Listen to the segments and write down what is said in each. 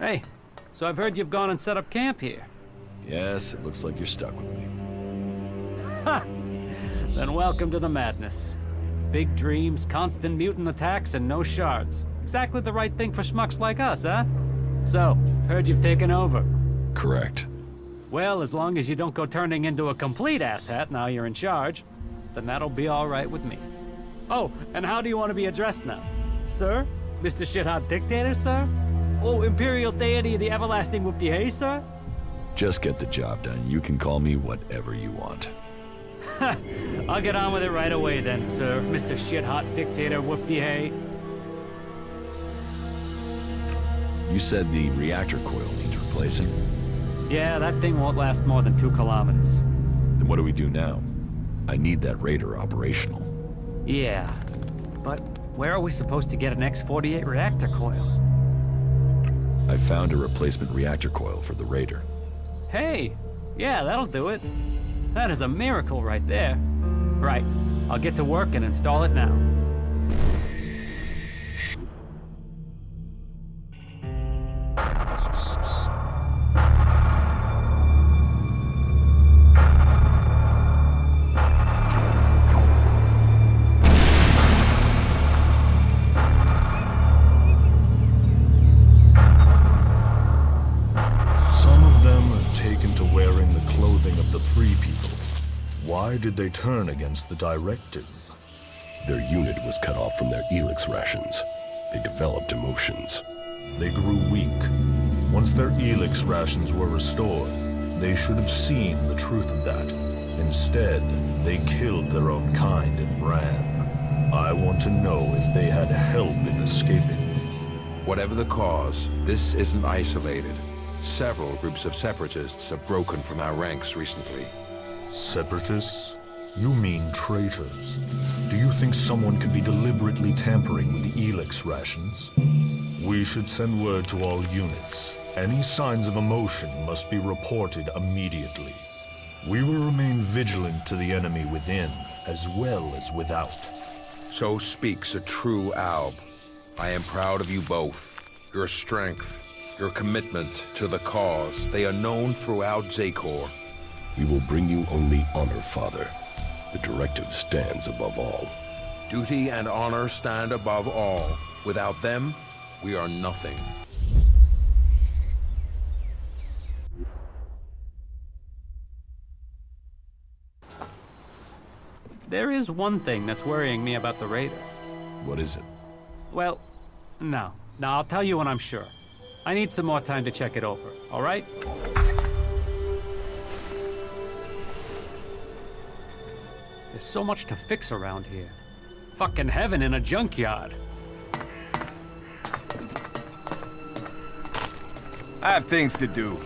Hey, so I've heard you've gone and set up camp here. Yes, it looks like you're stuck with me. Ha! Then welcome to the madness. Big dreams, constant mutant attacks, and no shards. Exactly the right thing for schmucks like us, huh? So, I've heard you've taken over. Correct. Well, as long as you don't go turning into a complete asshat now you're in charge, then that'll be all right with me. Oh, and how do you want to be addressed now? Sir? Mr. Shithot Dictator, sir? Oh, Imperial Deity of the Everlasting Whoop-de-Hay, sir? Just get the job done. You can call me whatever you want. I'll get on with it right away then, sir. Mr. Shithot Dictator Whoop-de-Hay. You said the reactor coil needs replacing. Yeah, that thing won't last more than 2 kilometers. Then what do we do now? I need that Raider operational. Yeah, but where are we supposed to get an X-48 reactor coil? I found a replacement reactor coil for the Raider. Hey, yeah, that'll do it. That is a miracle right there. Right, I'll get to work and install it now. Why did they turn against the directive? Their unit was cut off from their ELEX rations. They developed emotions. They grew weak. Once their ELEX rations were restored, they should have seen the truth of that. Instead, they killed their own kind and ran. I want to know if they had help in escaping. Whatever the cause, this isn't isolated. Several groups of separatists have broken from our ranks recently. Separatists? You mean traitors. Do you think someone could be deliberately tampering with the ELEX rations? We should send word to all units. Any signs of emotion must be reported immediately. We will remain vigilant to the enemy within, as well as without. So speaks a true Alb. I am proud of you both. Your strength, your commitment to the cause, they are known throughout Zakor. We will bring you only honor, Father. The directive stands above all. Duty and honor stand above all. Without them, we are nothing. There is one thing that's worrying me about the Raider. What is it? Well, no, I'll tell you when I'm sure. I need some more time to check it over, all right? There's so much to fix around here. Fucking heaven in a junkyard. I have things to do.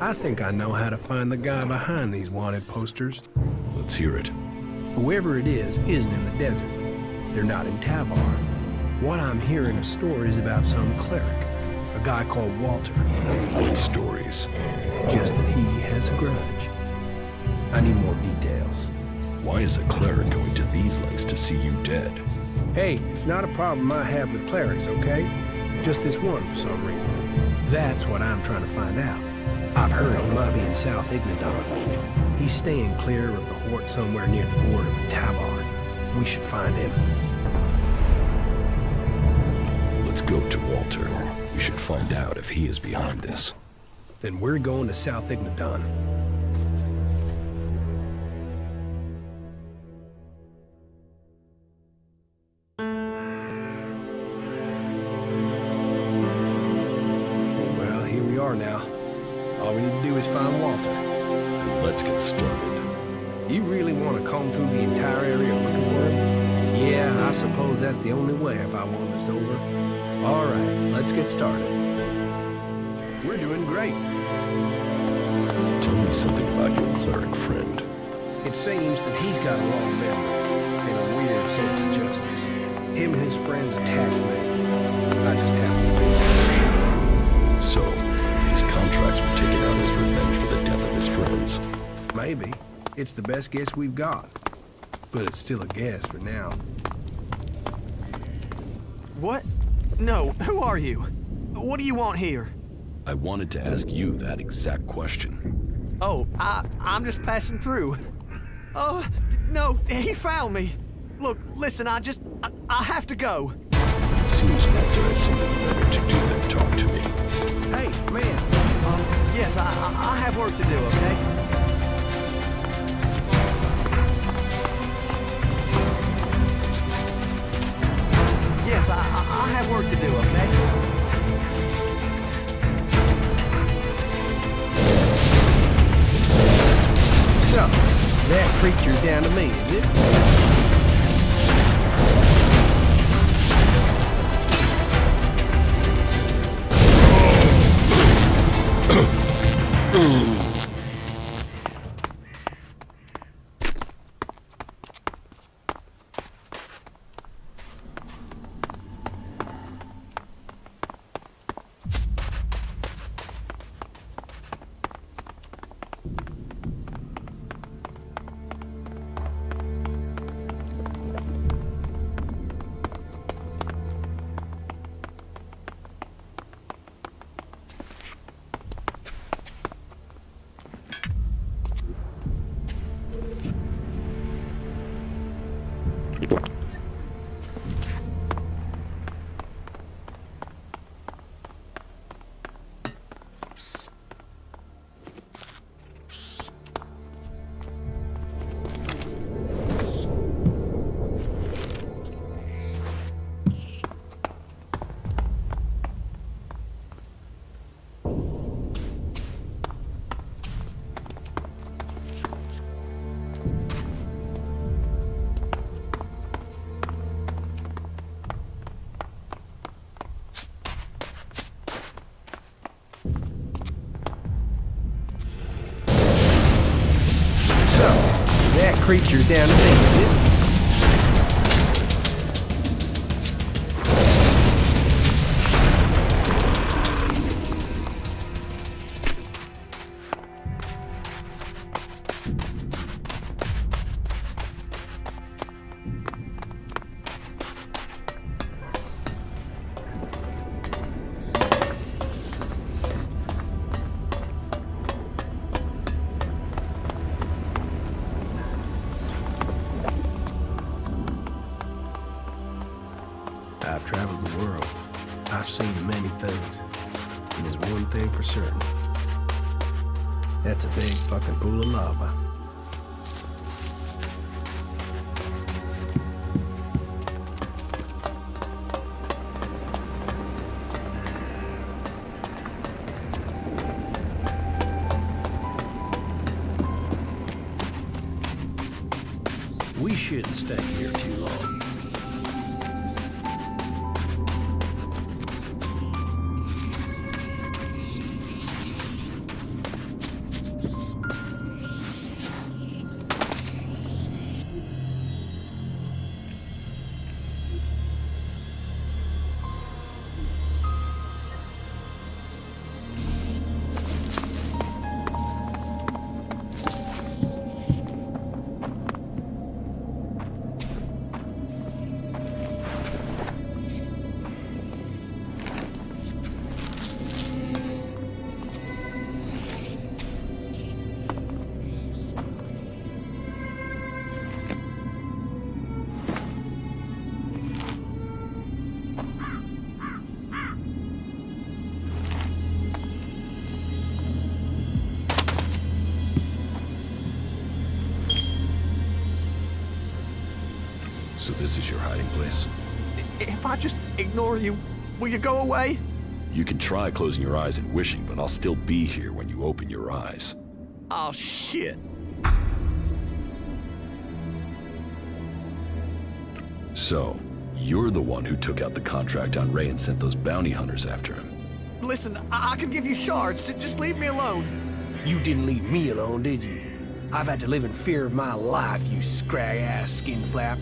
I think I know how to find the guy behind these wanted posters. Let's hear it. Whoever it is isn't in the desert. They're not in Tabar. What I'm hearing are stories about some cleric, a guy called Walter. What stories? Just that he has a grudge. I need more details. Why is a cleric going to these lengths to see you dead? Hey, it's not a problem I have with clerics, okay? Just this one for some reason. That's what I'm trying to find out. I've heard he might be in South Ignadon. He's staying clear of the Hort somewhere near the border with Tabar. We should find him. Let's go to Walter. We should find out if he is behind this. Then we're going to South Ignadon. Now. All we need to do is find Walter. Then let's get started. You really want to comb through the entire area looking for him? Yeah, I suppose that's the only way if I want this over. All right, let's get started. We're doing great. Tell me something about your cleric friend. It seems that he's got a long memory and a weird sense of justice. Him and his friends attacked me. I just happened to be So, his contracts were taken out as revenge for the death of his friends. Maybe. It's the best guess we've got. But it's still a guess for now. What? No, who are you? What do you want here? I wanted to ask you that exact question. Oh, I'm just passing through. No, he found me. Look, listen, I have to go. It seems Walter has something better to do than talk to me. Hey, man. Yes, I have work to do, okay? Yes, I have work to do, okay? So, that creature's down to me, is it? That creature's down to me, is it? I've traveled the world. I've seen many things. And there's one thing for certain. That's a big fucking pool of lava. We shouldn't stay here too long. So this is your hiding place? If I just ignore you, will you go away? You can try closing your eyes and wishing, but I'll still be here when you open your eyes. Oh, shit. So, you're the one who took out the contract on Ray and sent those bounty hunters after him. Listen, I can give you shards. Just leave me alone. You didn't leave me alone, did you? I've had to live in fear of my life, you scrag-ass skin flap.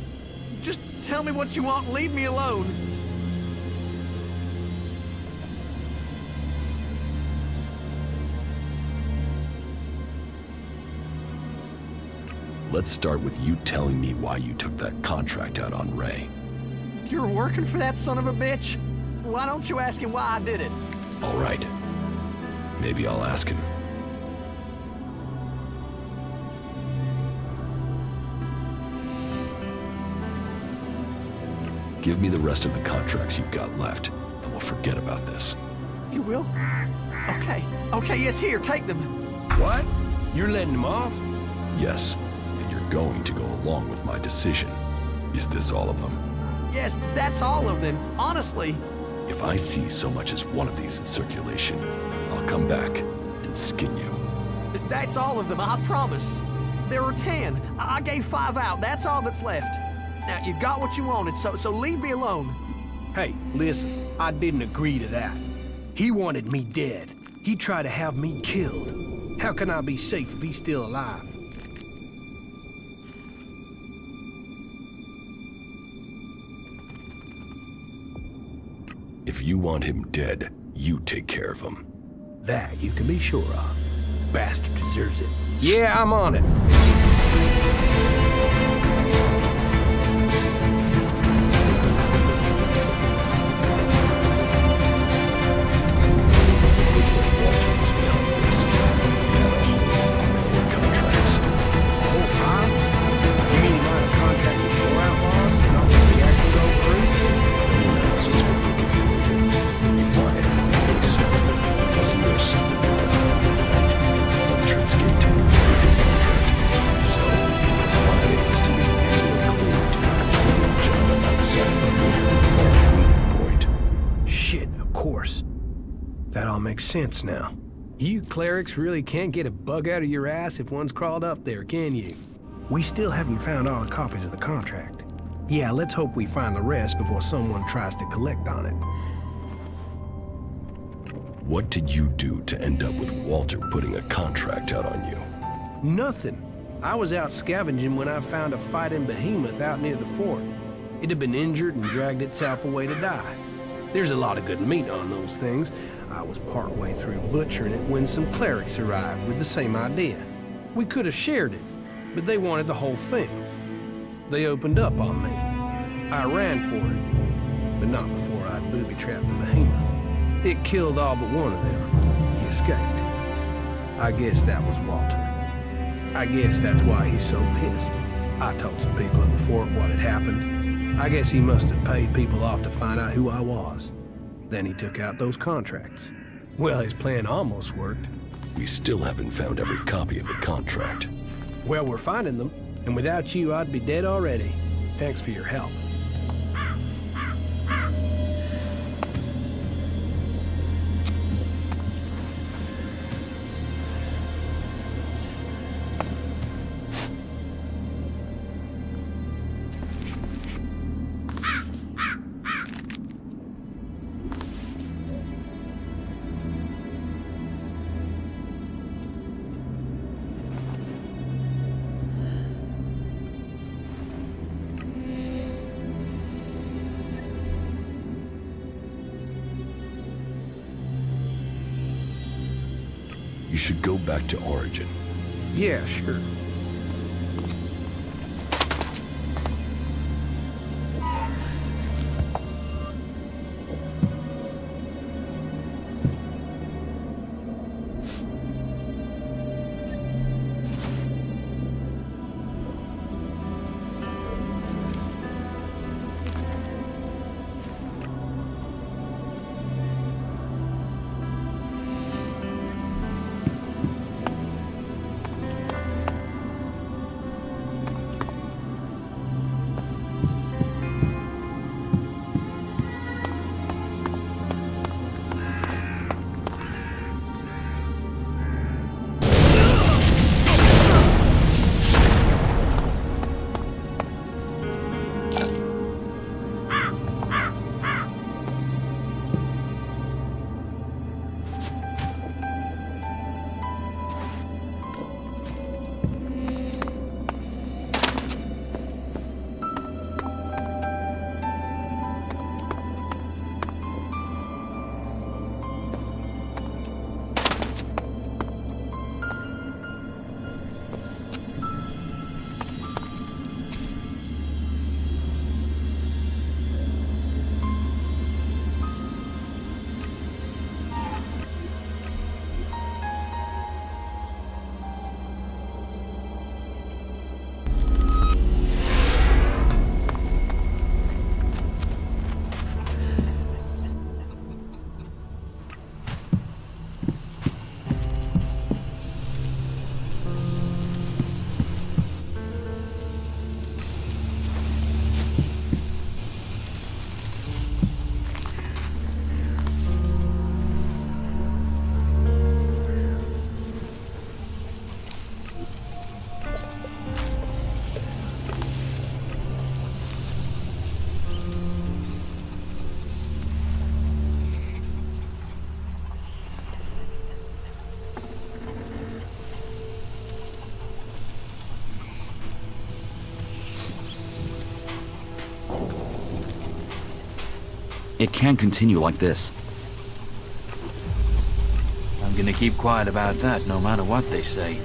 Just tell me what you want and leave me alone. Let's start with you telling me why you took that contract out on Ray. You're working for that son of a bitch? Why don't you ask him why I did it? All right. Maybe I'll ask him. Give me the rest of the contracts you've got left, and we'll forget about this. You will? Okay. Okay, yes, here, take them. What? You're letting him off? Yes, and you're going to go along with my decision. Is this all of them? Yes, that's all of them, honestly. If I see so much as one of these in circulation, I'll come back and skin you. That's all of them, I promise. There are 10. I gave 5 out. That's all that's left. Now, you got what you wanted, so leave me alone. Hey, listen, I didn't agree to that. He wanted me dead. He tried to have me killed. How can I be safe if he's still alive? If you want him dead, you take care of him. That you can be sure of. Bastard deserves it. Yeah, I'm on it. Looks like Walter was behind this. He had a whole pile of contracts. A whole pile? You mean he might have contracted more outlaws? Not just the Jackson's old crew? Anyone else has been looking for you. You want it, so wasn't there something about that entrance gate? Contract. So, why is to make anyone clear to a complete job outside before our meeting point? Shit, of course. That all makes sense now. You clerics really can't get a bug out of your ass if one's crawled up there, can you? We still haven't found all the copies of the contract. Yeah, let's hope we find the rest before someone tries to collect on it. What did you do to end up with Walter putting a contract out on you? Nothing. I was out scavenging when I found a fighting behemoth out near the fort. It had been injured and dragged itself away to die. There's a lot of good meat on those things. I was partway through butchering it when some clerics arrived with the same idea. We could have shared it, but they wanted the whole thing. They opened up on me. I ran for it, but not before I'd booby-trapped the behemoth. It killed all but one of them. He escaped. I guess that was Walter. I guess that's why he's so pissed. I told some people at the fort what had happened. I guess he must have paid people off to find out who I was. Then he took out those contracts. Well, his plan almost worked. We still haven't found every copy of the contract. Well, we're finding them, and without you, I'd be dead already. Thanks for your help. You should go back to Origin. Yeah, sure. It can't continue like this. I'm gonna keep quiet about that, no matter what they say.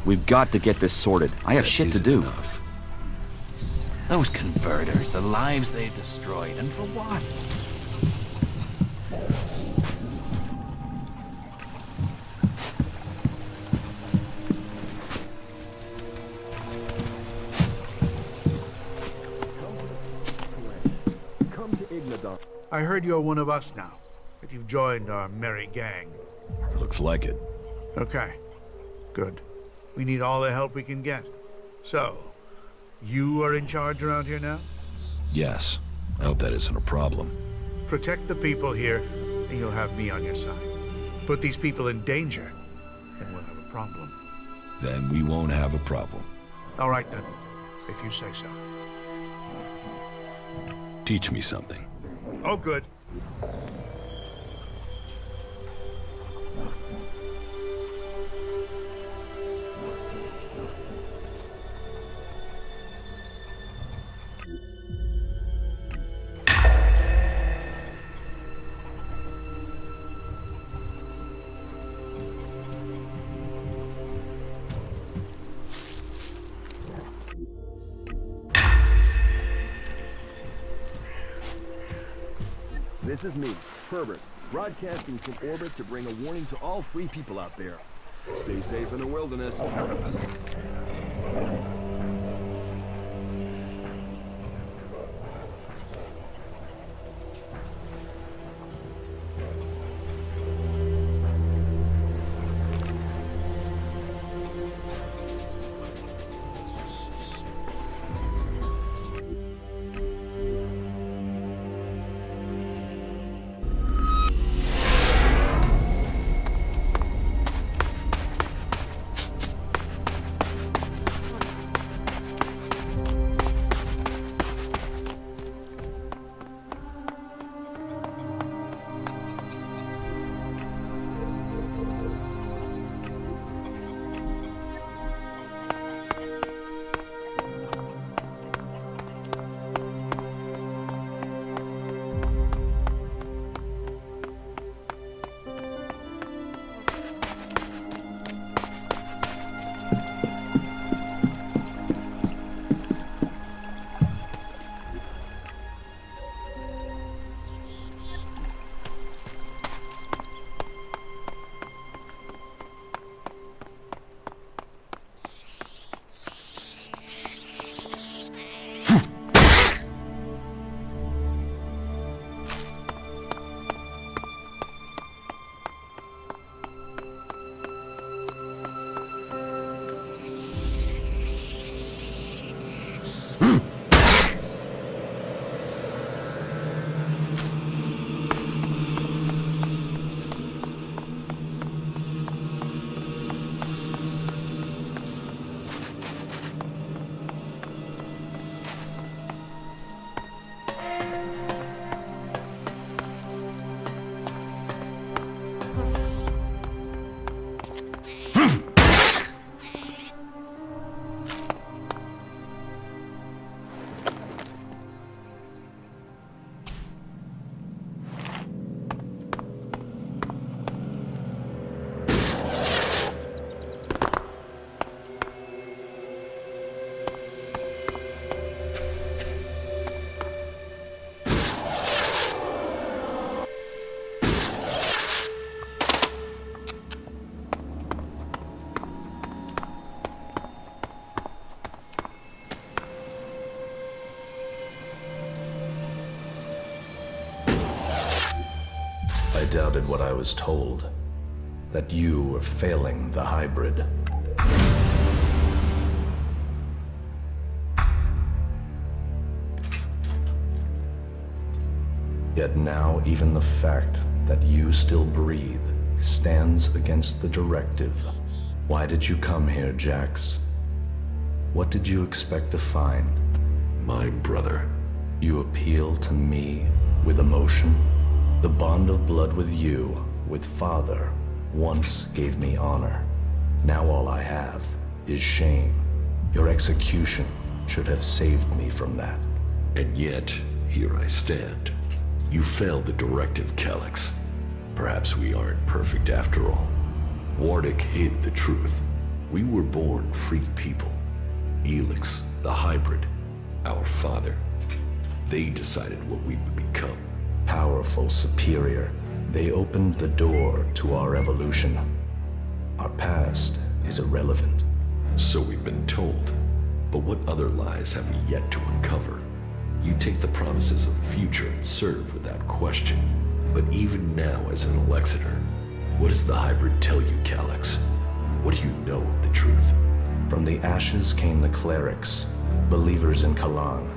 We've got to get this sorted. I have shit to Isn't do. enough. Those converters, the lives they destroyed, and for what? I heard you're one of us now, that you've joined our merry gang. Looks like it. Okay, good. We need all the help we can get. So, you are in charge around here now? Yes. I hope that isn't a problem. Protect the people here, and you'll have me on your side. Put these people in danger, and we'll have a problem. Then we won't have a problem. All right then, if you say so. Teach me something. Oh, good. This is me, Herbert, broadcasting from orbit to bring a warning to all free people out there. Stay safe in the wilderness. I doubted what I was told, that you were failing the hybrid. Yet now even the fact that you still breathe stands against the directive. Why did you come here, Jax? What did you expect to find? My brother. You appeal to me with emotion? The bond of blood with you, with Father, once gave me honor. Now all I have is shame. Your execution should have saved me from that. And yet, here I stand. You failed the directive, Kellex. Perhaps we aren't perfect after all. Wardick hid the truth. We were born free people. ELEX, the hybrid, our father. They decided what we would become. Powerful, superior. They opened the door to our evolution. Our past is irrelevant. So we've been told. But what other lies have we yet to uncover? You take the promises of the future and serve without question. But even now as an Alexeter, what does the hybrid tell you, Kellex? What do you know of the truth? From the ashes came the clerics, believers in Kalan.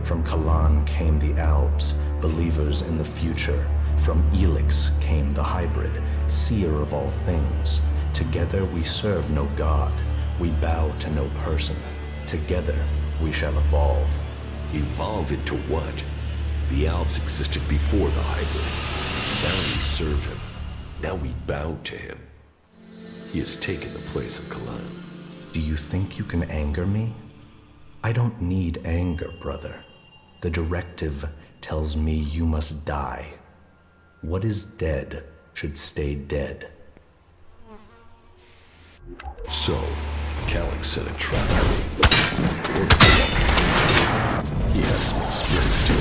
From Kalan came the Alps, believers in the future. From ELEX came the hybrid, seer of all things. Together we serve no god, we bow to no person. Together we shall evolve. Evolve into what? The Alps existed before the hybrid. Now we serve him. Now we bow to him. He has taken the place of Kalan. Do you think you can anger me? I don't need anger, brother. The directive tells me you must die. What is dead should stay dead. So, Kellex set a trap for me. He has some experience to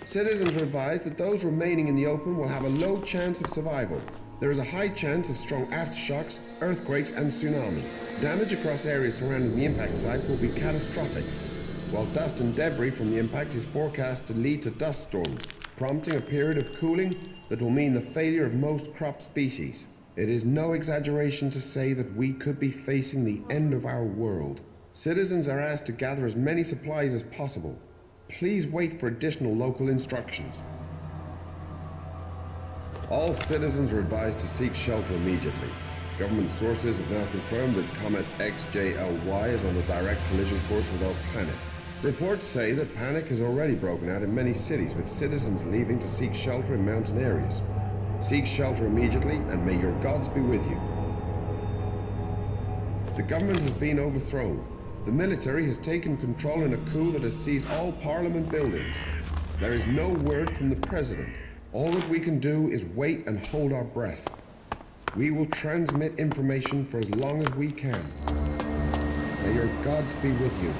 Citizens are advised that those remaining in the open will have a low chance of survival. There is a high chance of strong aftershocks, earthquakes, and tsunami. Damage across areas surrounding the impact site will be catastrophic, while dust and debris from the impact is forecast to lead to dust storms, prompting a period of cooling that will mean the failure of most crop species. It is no exaggeration to say that we could be facing the end of our world. Citizens are asked to gather as many supplies as possible. Please wait for additional local instructions. All citizens are advised to seek shelter immediately. Government sources have now confirmed that Comet XJLY is on a direct collision course with our planet. Reports say that panic has already broken out in many cities, with citizens leaving to seek shelter in mountain areas. Seek shelter immediately, and may your gods be with you. The government has been overthrown. The military has taken control in a coup that has seized all parliament buildings. There is no word from the president. All that we can do is wait and hold our breath. We will transmit information for as long as we can. May your gods be with you.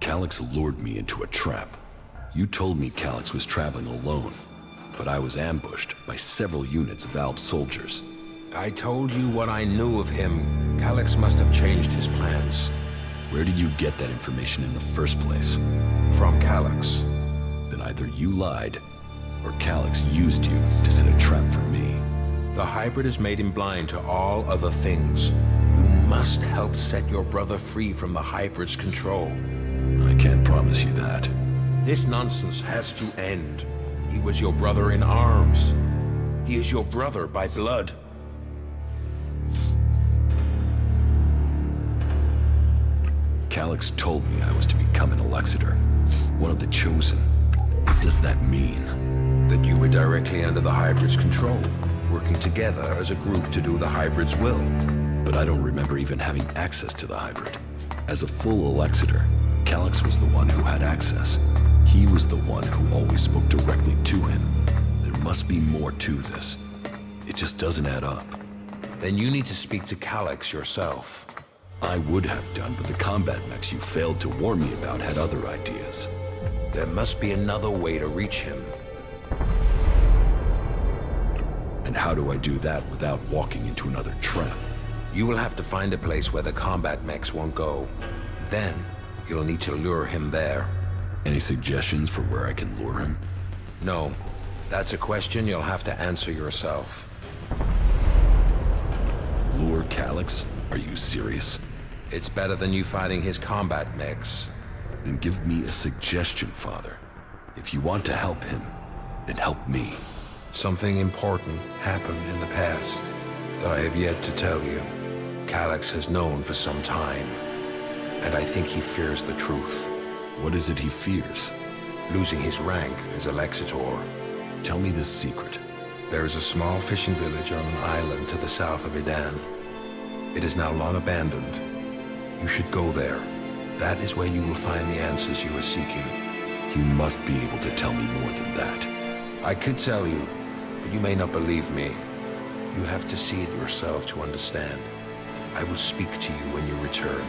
Calyx lured me into a trap. You told me Calyx was traveling alone, but I was ambushed by several units of Alb soldiers. I told you what I knew of him. Calyx must have changed his plans. Where did you get that information in the first place? From Calyx. Then either you lied, or Calyx used you to set a trap for me. The hybrid has made him blind to all other things. You must help set your brother free from the hybrid's control. I can't promise you that. This nonsense has to end. He was your brother in arms. He is your brother by blood. Calyx told me I was to become an Elexiter, one of the chosen. What does that mean? That you were directly under the hybrid's control, working together as a group to do the hybrid's will. But I don't remember even having access to the hybrid. As a full Elexiter, Calyx was the one who had access. He was the one who always spoke directly to him. There must be more to this. It just doesn't add up. Then you need to speak to Calyx yourself. I would have done, but the combat mechs you failed to warn me about had other ideas. There must be another way to reach him. And how do I do that without walking into another trap? You will have to find a place where the combat mechs won't go. Then, you'll need to lure him there. Any suggestions for where I can lure him? No. That's a question you'll have to answer yourself. Lure Calyx? Are you serious? It's better than you fighting his combat mechs. Then give me a suggestion, Father. If you want to help him, then help me. Something important happened in the past that I have yet to tell you. Calyx has known for some time, and I think he fears the truth. What is it he fears? Losing his rank as Elexitor. Tell me this secret. There is a small fishing village on an island to the south of Idan. It is now long abandoned. You should go there. That is where you will find the answers you are seeking. You must be able to tell me more than that. I could tell you, but you may not believe me. You have to see it yourself to understand. I will speak to you when you return.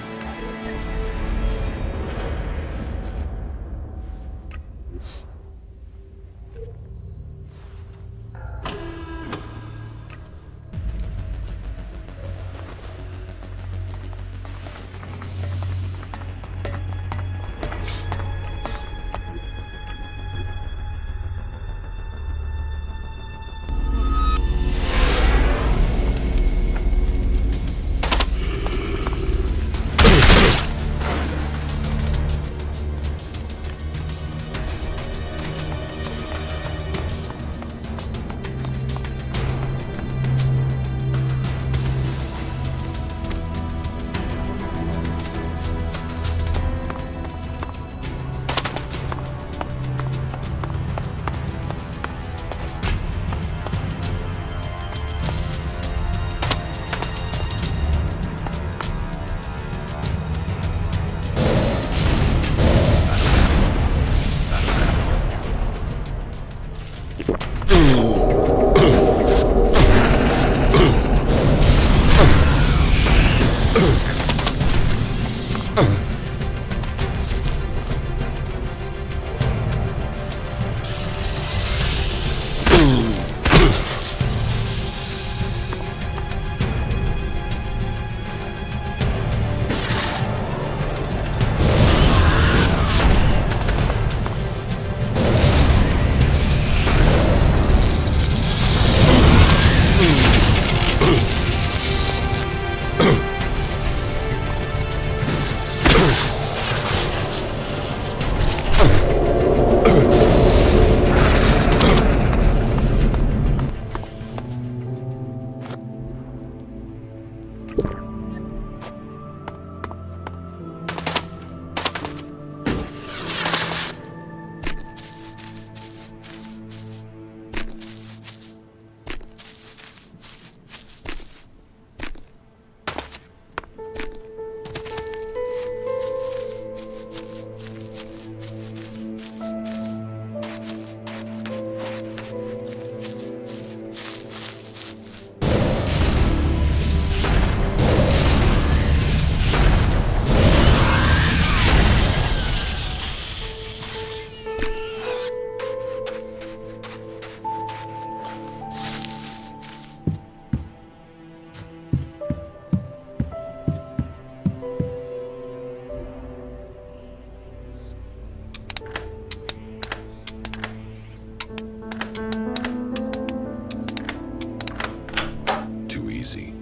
easy.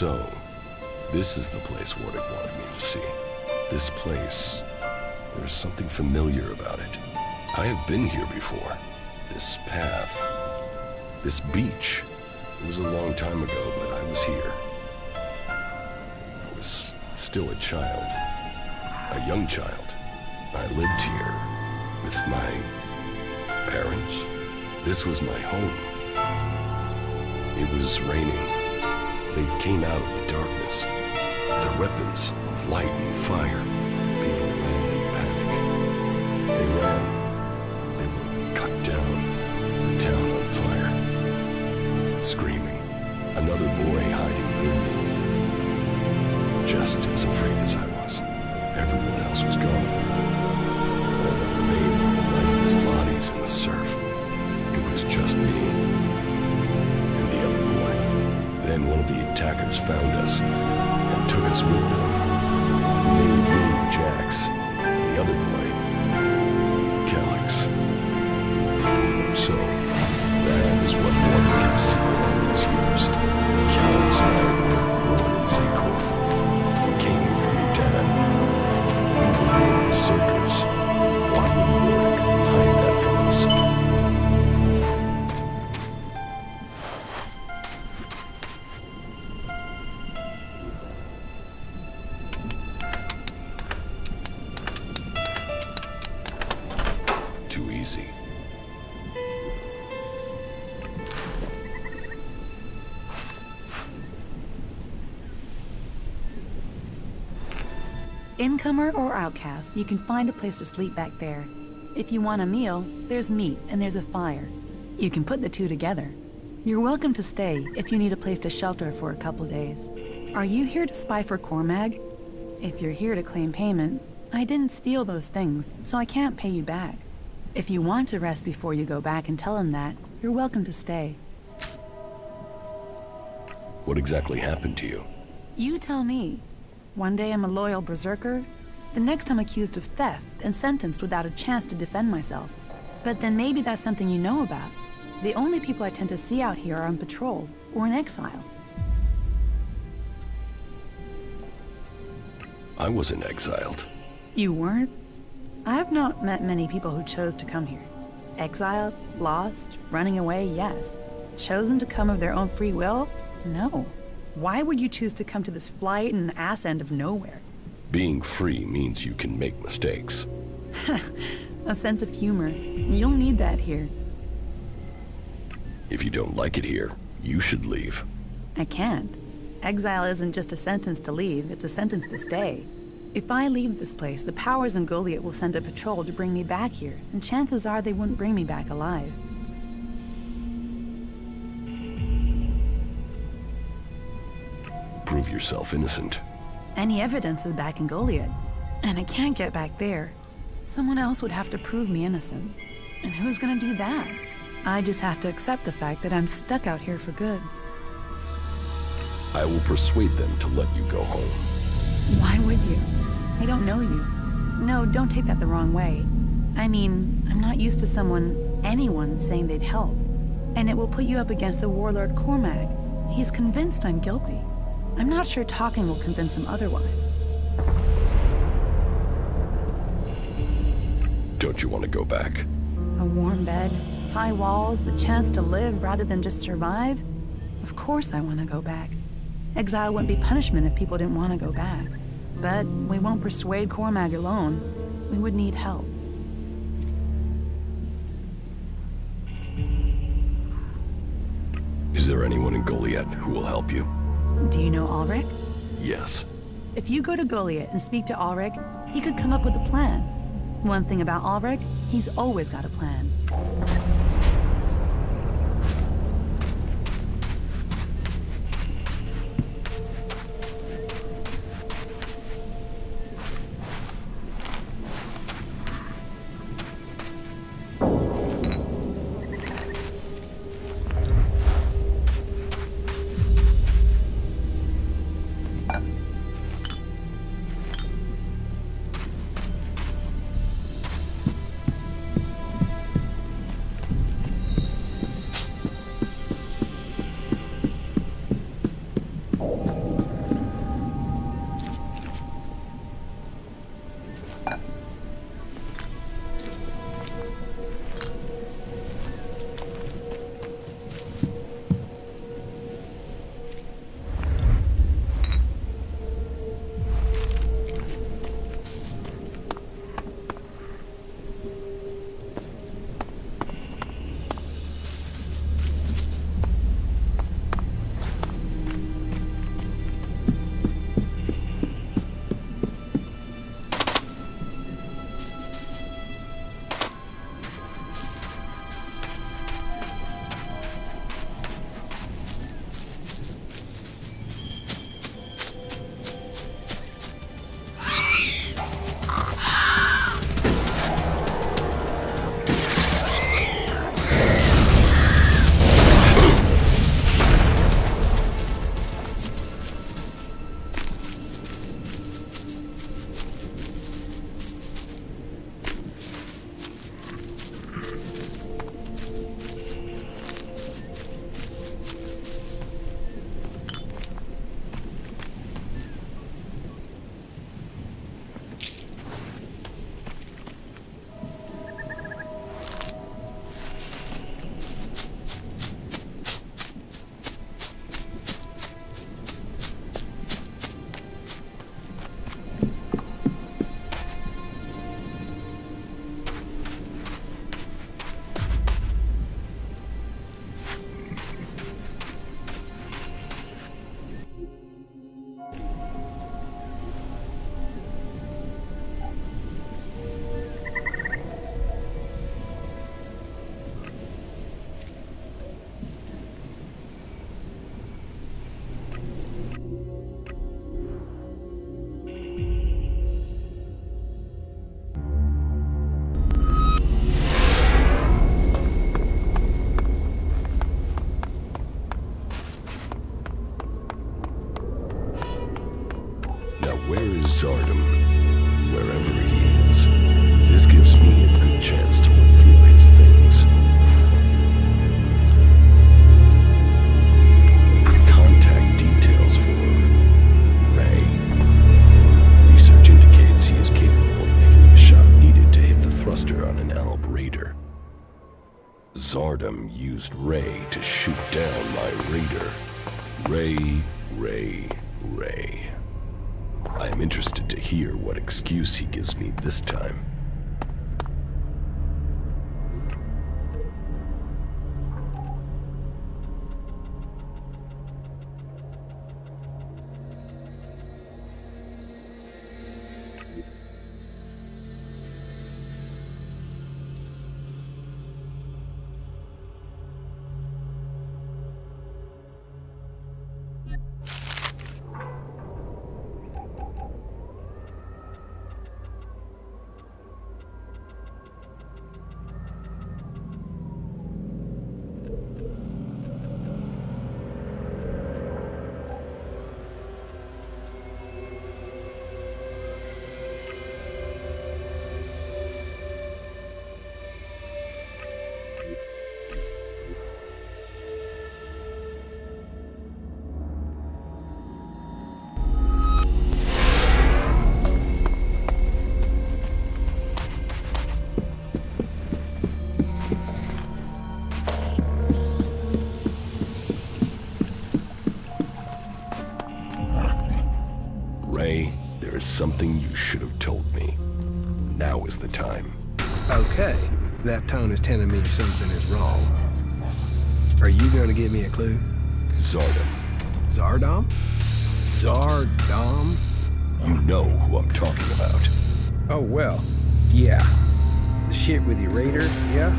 So, this is the place Warwick wanted me to see. This place, there's something familiar about it. I have been here before. This path, this beach. It was a long time ago, but I was here. I was still a child, a young child. I lived here with my parents. This was my home. It was raining. They came out of the darkness with their weapons of light and fire. People ran in panic. They ran. They were cut down, the town on fire. Screaming. Another boy hiding near me. Just as afraid as I was. Everyone else was gone. All that remained were the lifeless bodies in the surf. It was just me and the other boy. Then one of the attackers found us and took us with them. He named me Jax, and the other boy, Calyx. So, that is what Warwick kept secret all these years. Calyx and I were born in Zakor. We came from Edan. We were born berserkers. Why would Warwick hide that from us? Too easy. Incomer or outcast, you can find a place to sleep back there. If you want a meal, there's meat and there's a fire. You can put the two together. You're welcome to stay if you need a place to shelter for a couple days. Are you here to spy for Cormag? If you're here to claim payment, I didn't steal those things, so I can't pay you back. If you want to rest before you go back and tell him that, you're welcome to stay. What exactly happened to you? You tell me. One day I'm a loyal berserker, The next I'm accused of theft and sentenced without a chance to defend myself. But then maybe that's something you know about. The only people I tend to see out here are on patrol or in exile. I wasn't exiled. You weren't? I have not met many people who chose to come here. Exiled, lost, running away, yes. Chosen to come of their own free will? No. Why would you choose to come to this flight and ass end of nowhere? Being free means you can make mistakes. A sense of humor. You'll need that here. If you don't like it here, you should leave. I can't. Exile isn't just a sentence to leave, it's a sentence to stay. If I leave this place, the powers in Goliath will send a patrol to bring me back here, and chances are they wouldn't bring me back alive. Prove yourself innocent. Any evidence is back in Goliath, and I can't get back there. Someone else would have to prove me innocent. And who's gonna do that? I just have to accept the fact that I'm stuck out here for good. I will persuade them to let you go home. Why would you? I don't know you. No, don't take that the wrong way. I mean, I'm not used to anyone saying they'd help. And it will put you up against the warlord Cormac. He's convinced I'm guilty. I'm not sure talking will convince him otherwise. Don't you want to go back? A warm bed, high walls, the chance to live rather than just survive? Of course I want to go back. Exile wouldn't be punishment if people didn't want to go back. But we won't persuade Cormac alone. We would need help. Is there anyone in Goliath who will help you? Do you know Ulrich? Yes. If you go to Goliath and speak to Ulrich, he could come up with a plan. One thing about Ulrich, he's always got a plan. raider. Zardom used Ray to shoot down my raider. Ray. I am interested to hear what excuse he gives me this time. There is something you should have told me. Now is the time. Okay, that tone is telling me something is wrong. Are you going to give me a clue? Zardom. Zardom? Zardom? You know who I'm talking about. Oh, well, yeah. The shit with your raider, yeah?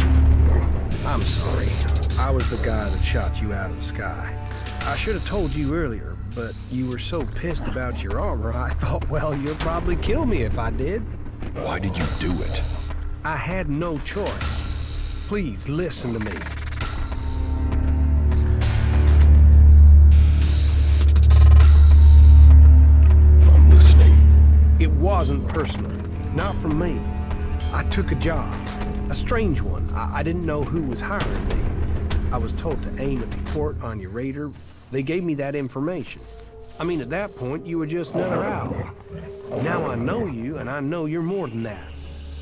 I'm sorry. I was the guy that shot you out of the sky. I should have told you earlier, but you were so pissed about your armor, I thought, well, you'll probably kill me if I did. Why did you do it? I had no choice. Please, listen to me. I'm listening. It wasn't personal. Not from me. I took a job. A strange one. I didn't know who was hiring me. I was told to aim at the port on your raider. They gave me that information. I mean, at that point, you were just another owl. Now I know you, and I know you're more than that.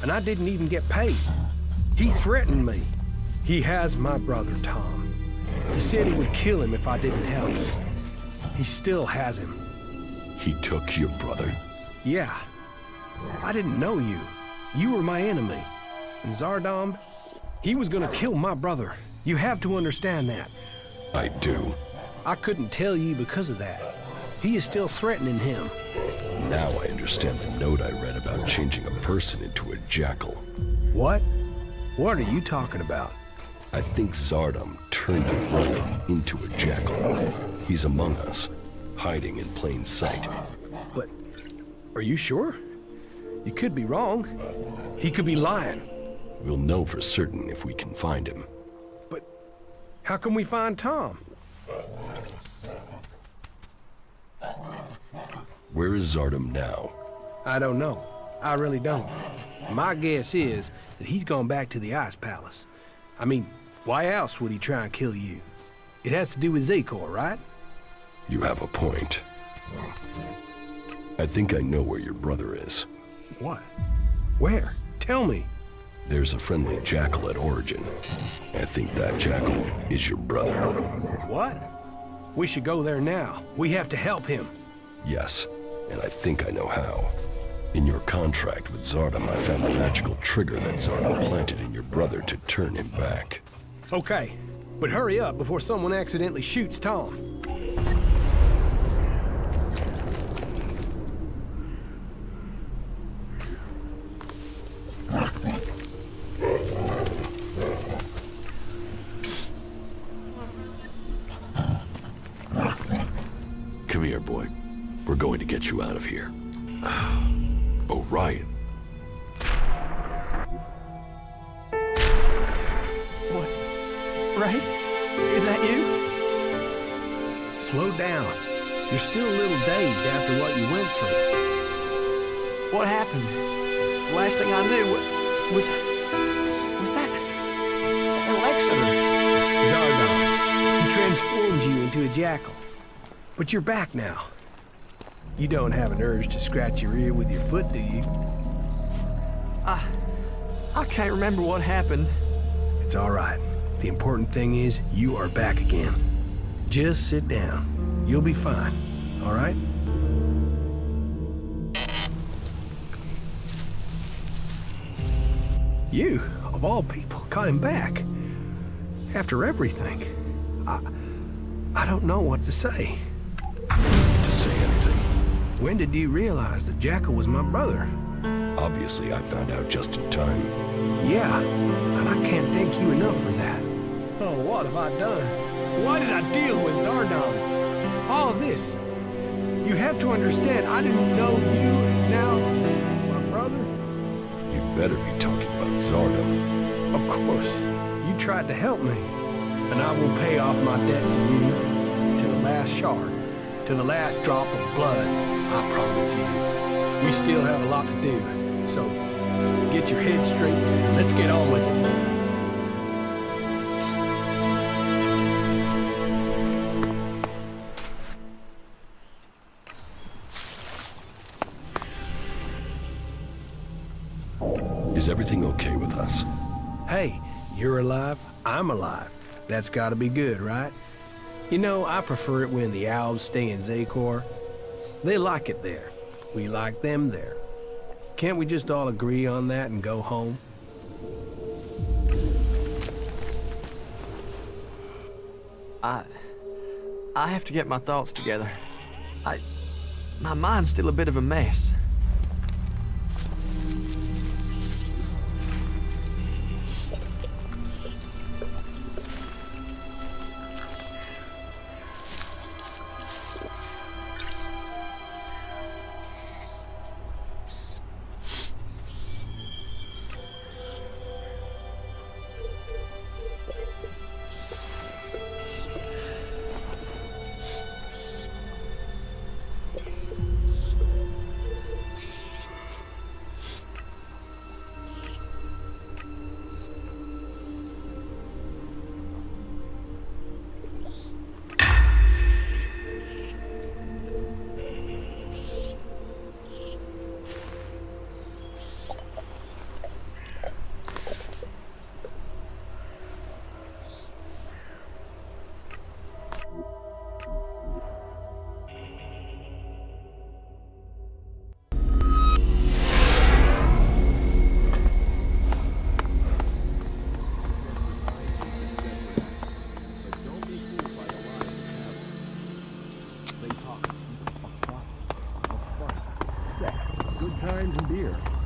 And I didn't even get paid. He threatened me. He has my brother, Tom. He said he would kill him if I didn't help him. He still has him. He took your brother? Yeah. I didn't know you. You were my enemy. And Zardom, he was gonna kill my brother. You have to understand that. I do. I couldn't tell you because of that. He is still threatening him. Now I understand the note I read about changing a person into a jackal. What? What are you talking about? I think Zardom turned your brother into a jackal. He's among us, hiding in plain sight. But are you sure? You could be wrong. He could be lying. We'll know for certain if we can find him. But how can we find Tom? Where is Zardom now? I don't know. I really don't. My guess is that he's gone back to the Ice Palace. I mean, why else would he try and kill you? It has to do with Zakor, right? You have a point. I think I know where your brother is. What? Where? Tell me. There's a friendly jackal at Origin. I think that jackal is your brother. What? We should go there now. We have to help him. Yes, and I think I know how. In your contract with Zardom, I found the magical trigger that Zardom planted in your brother to turn him back. Okay, but hurry up before someone accidentally shoots Tom. Come here, boy. We're going to get you out of here. Oh, right. What? Ray? Is that you? Slow down. You're still a little dazed after what you went through. What happened? The last thing I knew was that Elexir. Zardom. He transformed you into a jackal. But you're back now. You don't have an urge to scratch your ear with your foot, do you? I I can't remember what happened. It's all right. The important thing is you are back again. Just sit down. You'll be fine, all right? You, of all people, got him back. After everything. I don't know what to say. To say anything. When did you realize that Jackal was my brother? Obviously, I found out just in time. Yeah, and I can't thank you enough for that. Oh, what have I done? Why did I deal with Zardan? All this. You have to understand, I didn't know you, and now my brother. You'd better be talking about Zardan. Of course. You tried to help me, and I will pay off my debt to you to the last shard, to the last drop of blood, I promise you. We still have a lot to do, so get your head straight, let's get on with it. Is everything okay with us? Hey, you're alive, I'm alive. That's gotta be good, right? You know, I prefer it when the Albs stay in Zakor. They like it there. We like them there. Can't we just all agree on that and go home? I have to get my thoughts together. My mind's still a bit of a mess.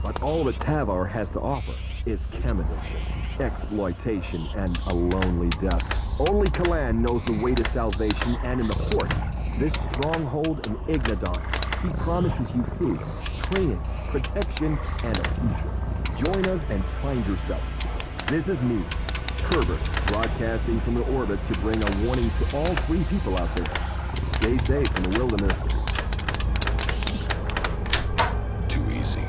But all that Tavar has to offer is chemicalism, exploitation, and a lonely death. Only Kalan knows the way to salvation, and in the port, this stronghold in Ignadon, he promises you food, training, protection, and a future. Join us and find yourself. This is me, Herbert, broadcasting from the orbit to bring a warning to all free people out there. Stay safe in the wilderness. Too easy.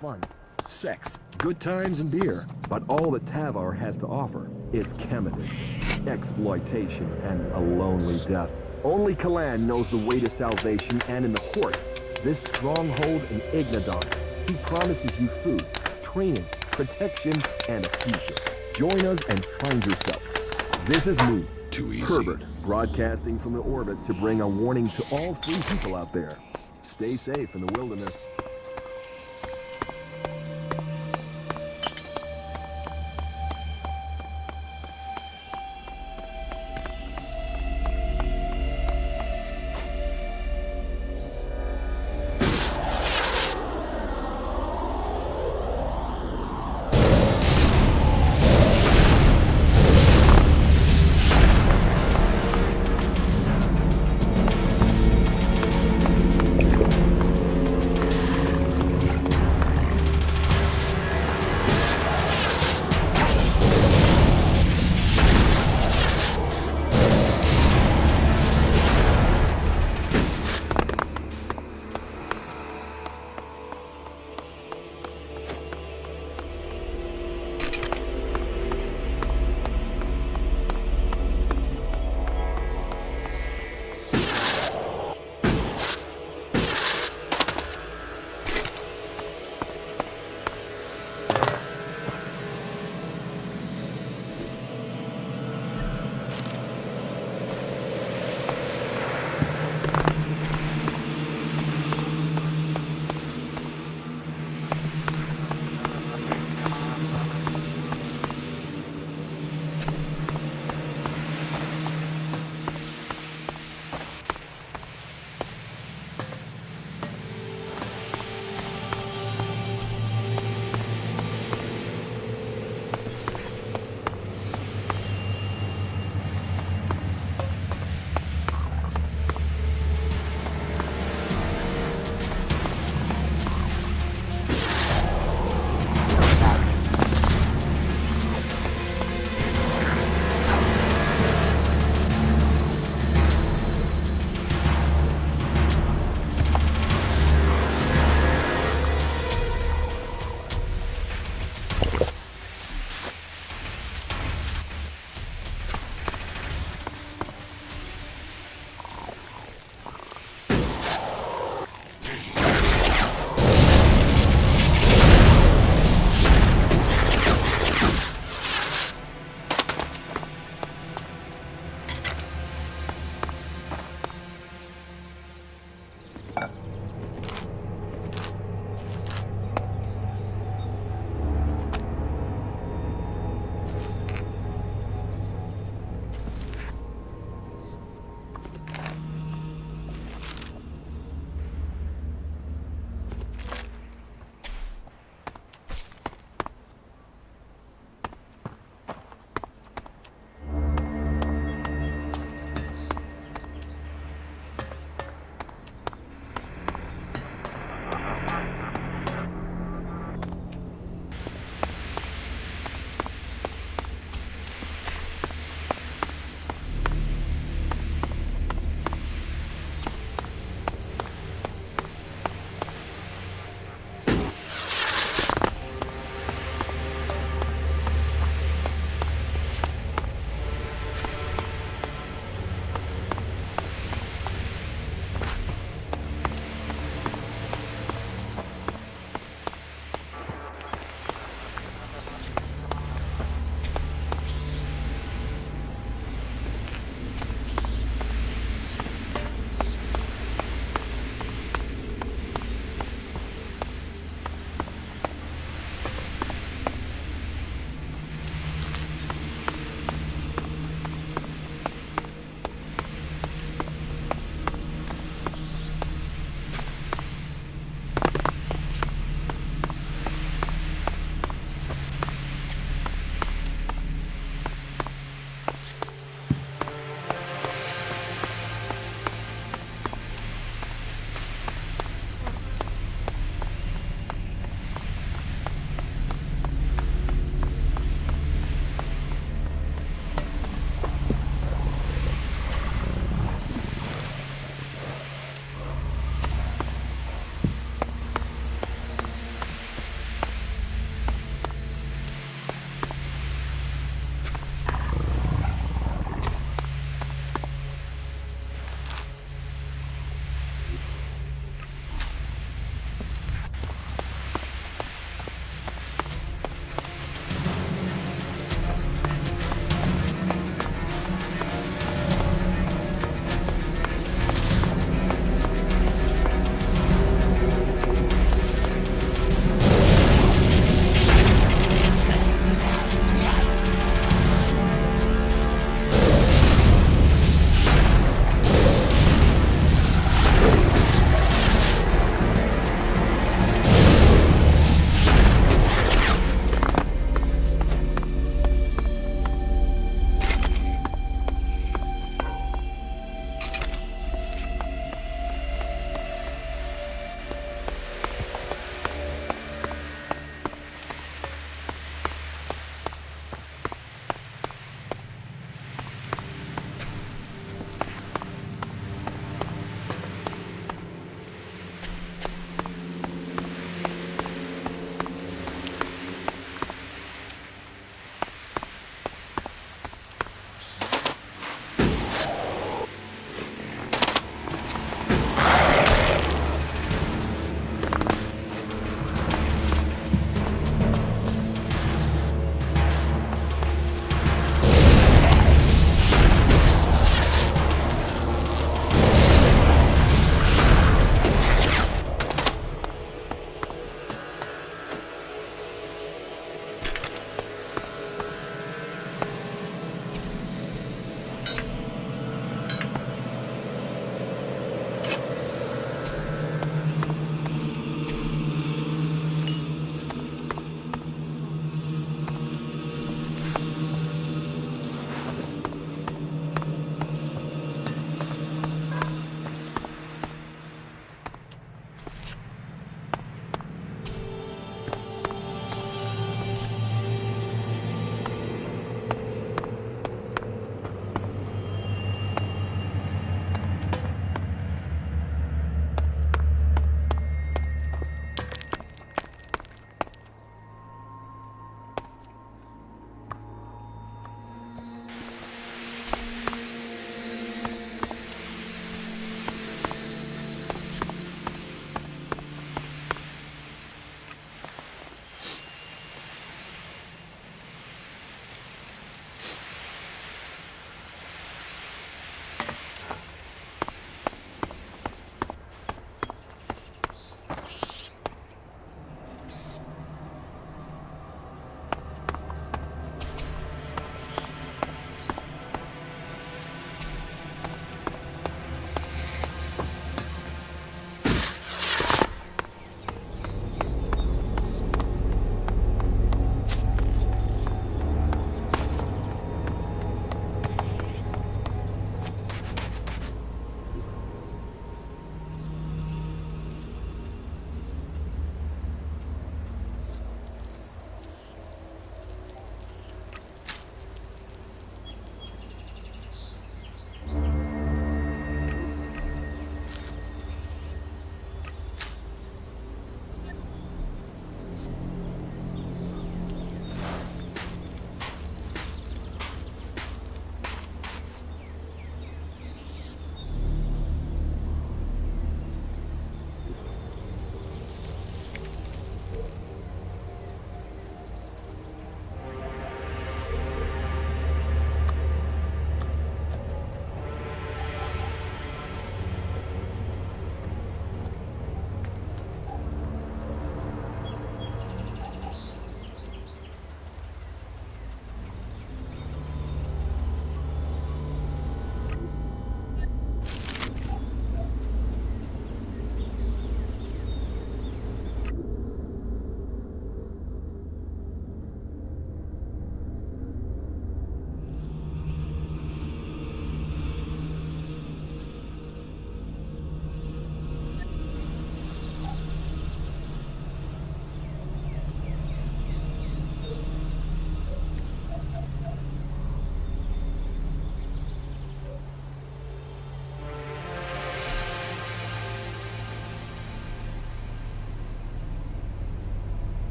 fun, sex, good times, and beer. But all that Tavar has to offer is chemistry, exploitation, and a lonely death. Only Kalan knows the way to salvation, and in the Horde, this stronghold in Ignadon, he promises you food, training, protection, and a future. Join us and find yourself. This is me, Too easy. Herbert, broadcasting from the orbit to bring a warning to all free people out there. Stay safe in the wilderness.